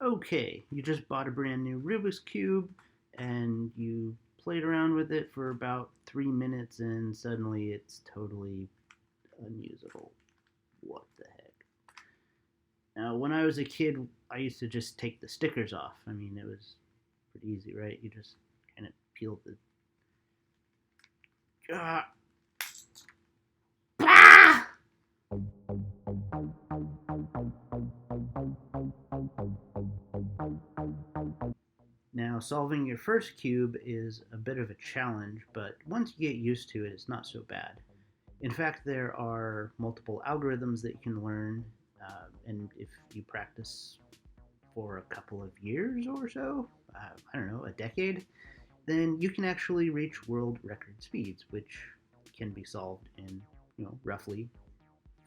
Okay, you just bought a brand new Rubik's Cube and you played around with it for about 3 minutes and suddenly it's totally unusable. What the heck? Now, when I was a kid, I used to just take the stickers off. I mean, it was pretty easy, right? You just kind of peel the. Ah! Ah! Now, solving your first cube is a bit of a challenge, but once you get used to it, it's not so bad. In fact, there are multiple algorithms that you can learn, and if you practice for a couple of years or so, I don't know, a decade, then you can actually reach world record speeds, which can be solved in, roughly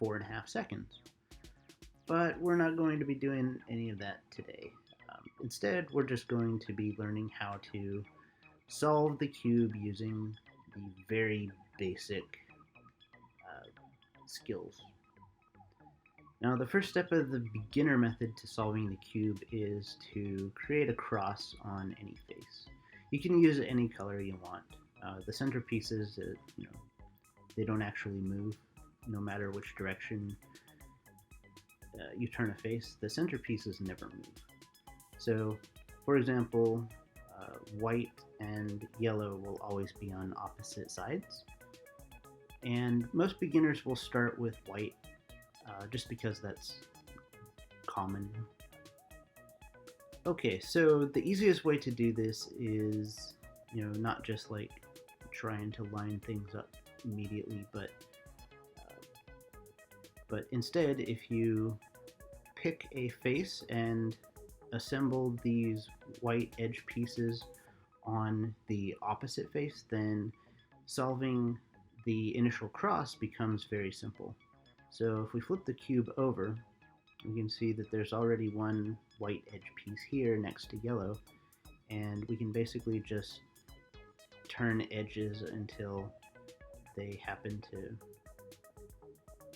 4.5 seconds. But we're not going to be doing any of that today. Instead, we're just going to be learning how to solve the cube using the very basic uh, skills. Now, the first step of the beginner method to solving the cube is to create a cross on any face. You can use any color you want. The centerpieces, they don't actually move no matter which direction you turn a face. The centerpieces never move. So, for example, white and yellow will always be on opposite sides. And most beginners will start with white just because that's common. Okay, so the easiest way to do this is, not just like trying to line things up immediately, but instead, if you pick a face and assemble these white edge pieces on the opposite face, then solving the initial cross becomes very simple. So if we flip the cube over, we can see that there's already one white edge piece here next to yellow, and we can basically just turn edges until they happen to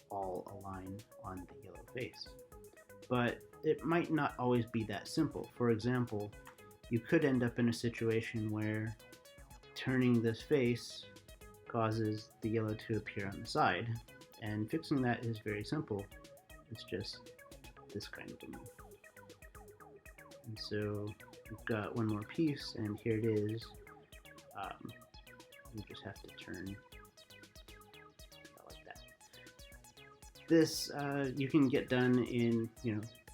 all align on the yellow face. But it might not always be that simple. For example, you could end up in a situation where turning this face causes the yellow to appear on the side, and fixing that is very simple. It's just this kind of a move. And so we've got one more piece, and here it is. We just have to turn like that. This you can get done in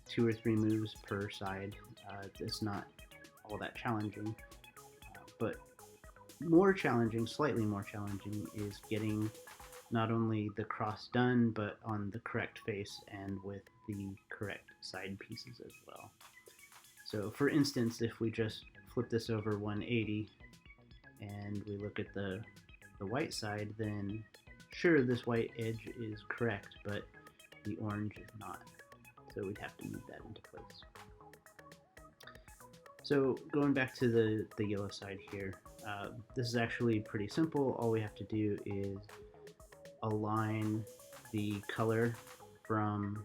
2 or 3 moves per side. It's not all that challenging, but more challenging, slightly more challenging, is getting not only the cross done, but on the correct face and with the correct side pieces as well. So for instance, if we just flip this over 180 and we look at the white side, then sure, this white edge is correct, but the orange is not. So we'd have to move that into place. So going back to the yellow side here, this is actually pretty simple. All we have to do is align the color from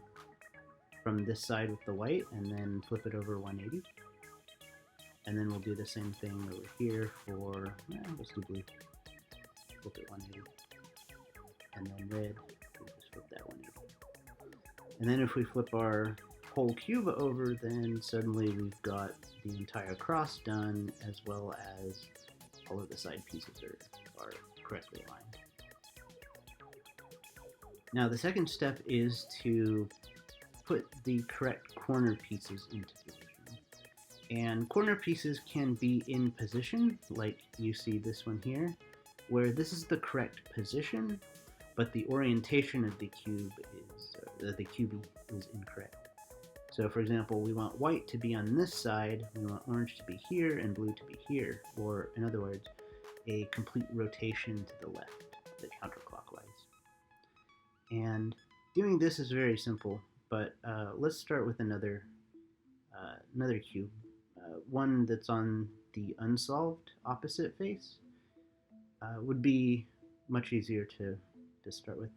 this side with the white and then flip it over 180. And then we'll do the same thing over here for, let's do blue. Flip it 180. And then red, we'll just flip that 180. And then if we flip our whole cube over, then suddenly we've got the entire cross done, as well as all of the side pieces are correctly aligned. Now the second step is to put the correct corner pieces into position. And corner pieces can be in position, like you see this one here, where this is the correct position, but the orientation of the cube is incorrect. So for example, we want white to be on this side, we want orange to be here, and blue to be here, or in other words, a complete rotation to the left, the counterclockwise. And doing this is very simple, but let's start with another cube, one that's on the unsolved opposite face. Would be much easier to start with.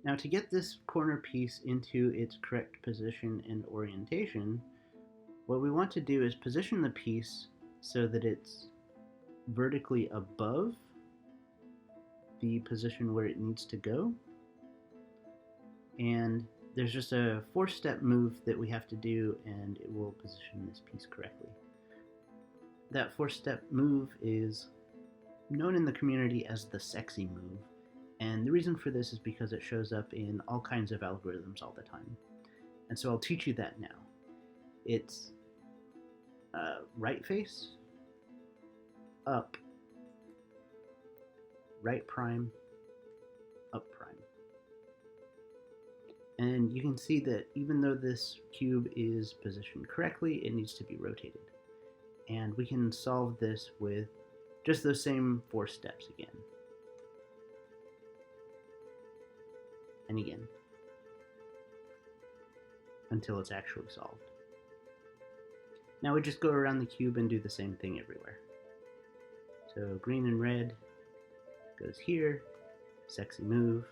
Now to get this corner piece into its correct position and orientation, What we want to do is position the piece so that it's vertically above the position where it needs to go. And there's just a 4-step move that we have to do, and it will position this piece correctly. That 4-step move is known in the community as the sexy move, and the reason for this is because it shows up in all kinds of algorithms all the time. And so I'll teach you that now. It's right face, up, right prime, up prime. And you can see that even though this cube is positioned correctly, it needs to be rotated. And we can solve this with just those same 4 steps again. And again. Until it's actually solved. Now we just go around the cube and do the same thing everywhere. So green and red goes here, sexy move,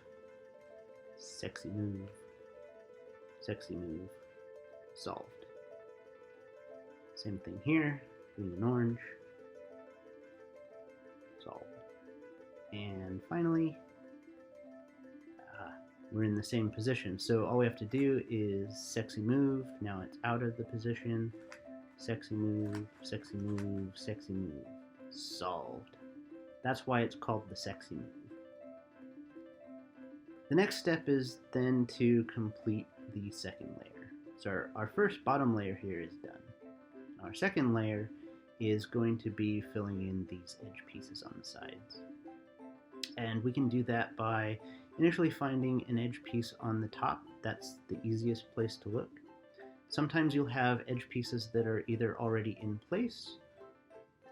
sexy move, sexy move, solved. Same thing here, green and orange, solved. And finally, we're in the same position. So all we have to do is sexy move, now it's out of the position, sexy move, sexy move, sexy move, solved. That's why it's called the sexy move. The next step is then to complete the second layer. So our first bottom layer here is done. Our second layer is going to be filling in these edge pieces on the sides. And we can do that by initially finding an edge piece on the top. That's the easiest place to look. Sometimes you'll have edge pieces that are either already in place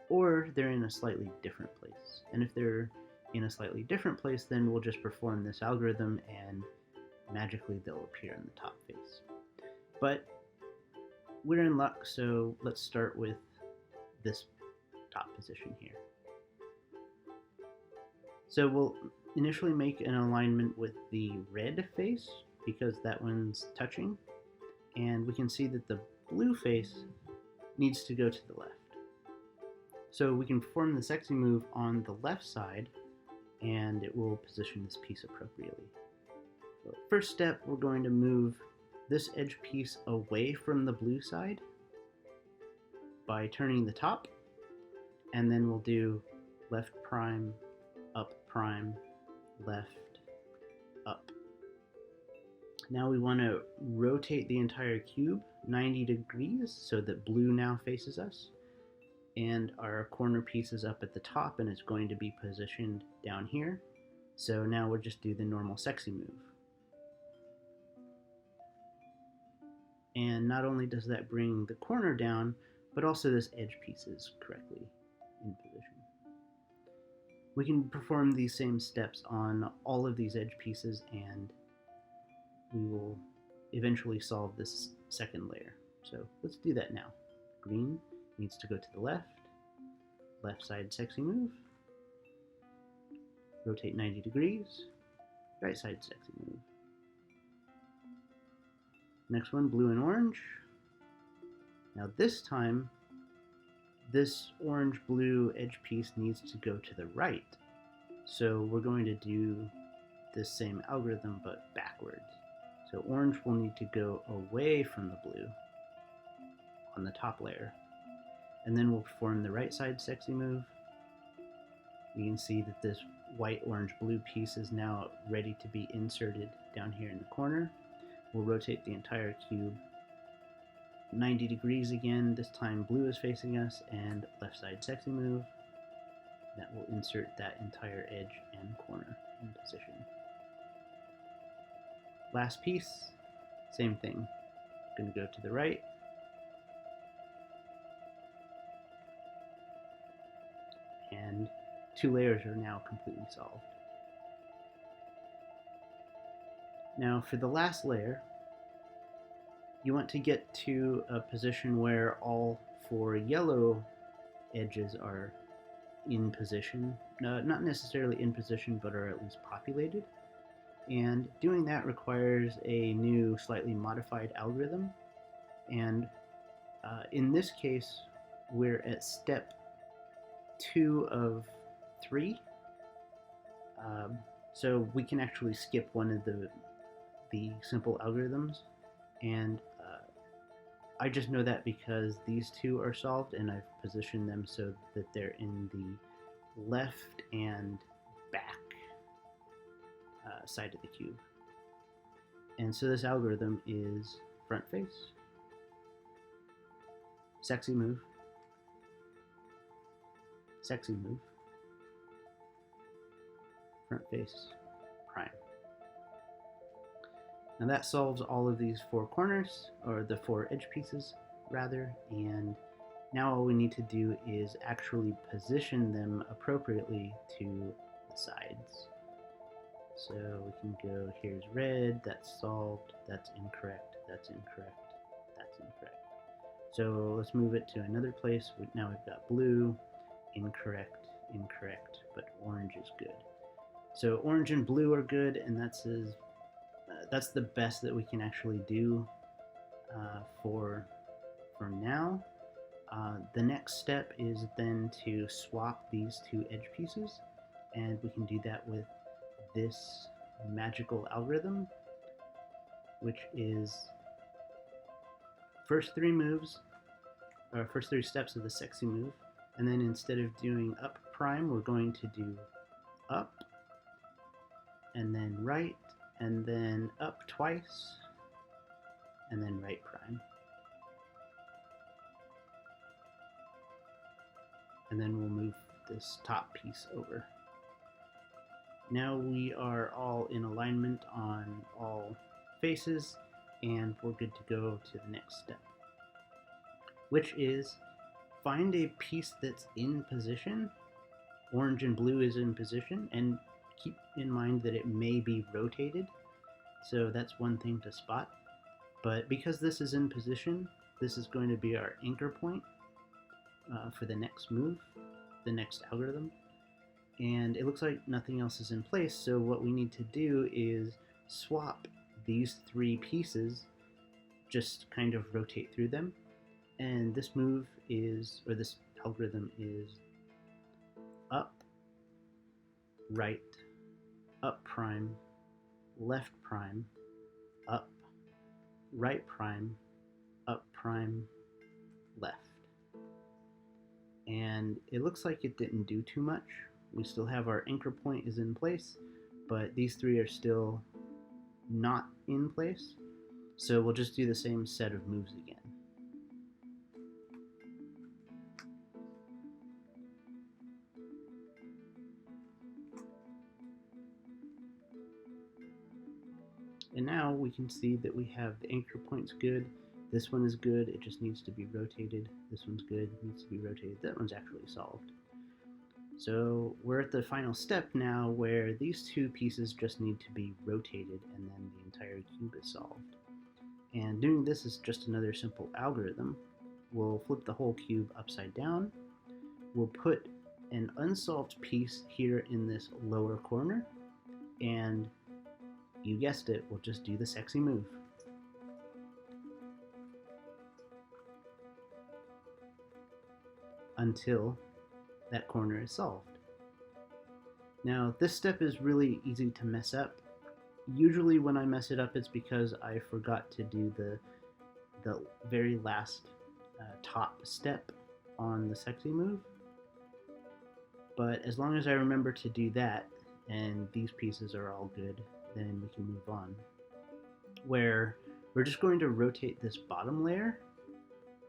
or they're in a slightly different place. And if they're in a slightly different place, then we'll just perform this algorithm and magically they'll appear in the top face. But we're in luck, so let's start with this top position here. So we'll initially make an alignment with the red face because that one's touching, and we can see that the blue face needs to go to the left. So we can perform the sexy move on the left side and it will position this piece appropriately. So first step, we're going to move this edge piece away from the blue side by turning the top, and then we'll do left prime, up prime, left, up. Now we want to rotate the entire cube 90 degrees so that blue now faces us, and our corner piece is up at the top and it's going to be positioned down here. So now we'll just do the normal sexy move. And not only does that bring the corner down, but also this edge piece is correctly in position. We can perform these same steps on all of these edge pieces and we will eventually solve this second layer. So let's do that now. Green needs to go to the left, left side sexy move, rotate 90 degrees, right side sexy move. Next one, blue and orange. Now this time, this orange-blue edge piece needs to go to the right. So we're going to do this same algorithm but backwards. So orange will need to go away from the blue on the top layer. And then we'll perform the right side sexy move. You can see that this white, orange, blue piece is now ready to be inserted down here in the corner. We'll rotate the entire cube 90 degrees again. This time blue is facing us, and left side sexy move. That will insert that entire edge and corner in position. Last piece, same thing. Going to go to the right. And 2 layers are now completely solved. Now for the last layer, you want to get to a position where all 4 yellow edges are in position. Not necessarily in position, but are at least populated. And doing that requires a new, slightly modified algorithm. And In this case, we're at step 2 of 3. So we can actually skip one of the simple algorithms, and I just know that because these two are solved and I've positioned them so that they're in the left and back side of the cube. And so this algorithm is front face, sexy move, sexy move, front face, prime. Now that solves all of these 4 corners, or the 4 edge pieces rather, and now all we need to do is actually position them appropriately to the sides. So we can go, here's red, that's solved, that's incorrect, that's incorrect, that's incorrect. So let's move it to another place. Now we've got blue, incorrect, incorrect, but orange is good. So orange and blue are good, and that's the best that we can actually do for now. The next step is then to swap these 2 edge pieces, and we can do that with this magical algorithm, which is first 3 steps of the sexy move, and then instead of doing up prime, we're going to do up, and then right, and then up twice, and then right prime. And then we'll move this top piece over. Now we are all in alignment on all faces, and we're good to go to the next step, which is find a piece that's in position. Orange and blue is in position, and keep in mind that it may be rotated, so that's one thing to spot. But because this is in position, this is going to be our anchor point for the next move, the next algorithm. And it looks like nothing else is in place, so what we need to do is swap these 3 pieces, just kind of rotate through them, and this move is, or this algorithm is up, right, up prime, left prime, up, right prime, up prime, left. And it looks like it didn't do too much. We still have our anchor point is in place, but these 3 are still not in place. So we'll just do the same set of moves again. And now we can see that we have the anchor point's good. This one is good, it just needs to be rotated. This one's good, needs to be rotated. That one's actually solved. So we're at the final step now where these 2 pieces just need to be rotated, and then the entire cube is solved. And doing this is just another simple algorithm. We'll flip the whole cube upside down. We'll put an unsolved piece here in this lower corner, and you guessed it, we'll just do the sexy move. Until that corner is solved. Now, this step is really easy to mess up. Usually when I mess it up, it's because I forgot to do the very last top step on the sexy move. But as long as I remember to do that, and these pieces are all good, then we can move on. Where we're just going to rotate this bottom layer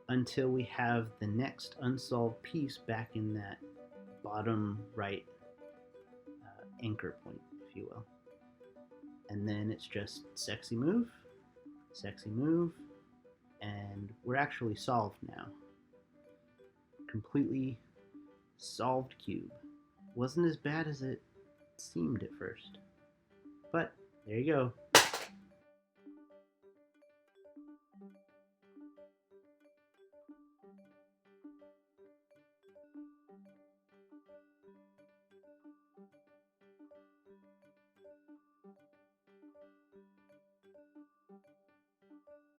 until we have the next unsolved piece back in that bottom right anchor point, if you will. And then it's just sexy move, and we're actually solved now. Completely solved cube. Wasn't as bad as it seemed at first. But there you go.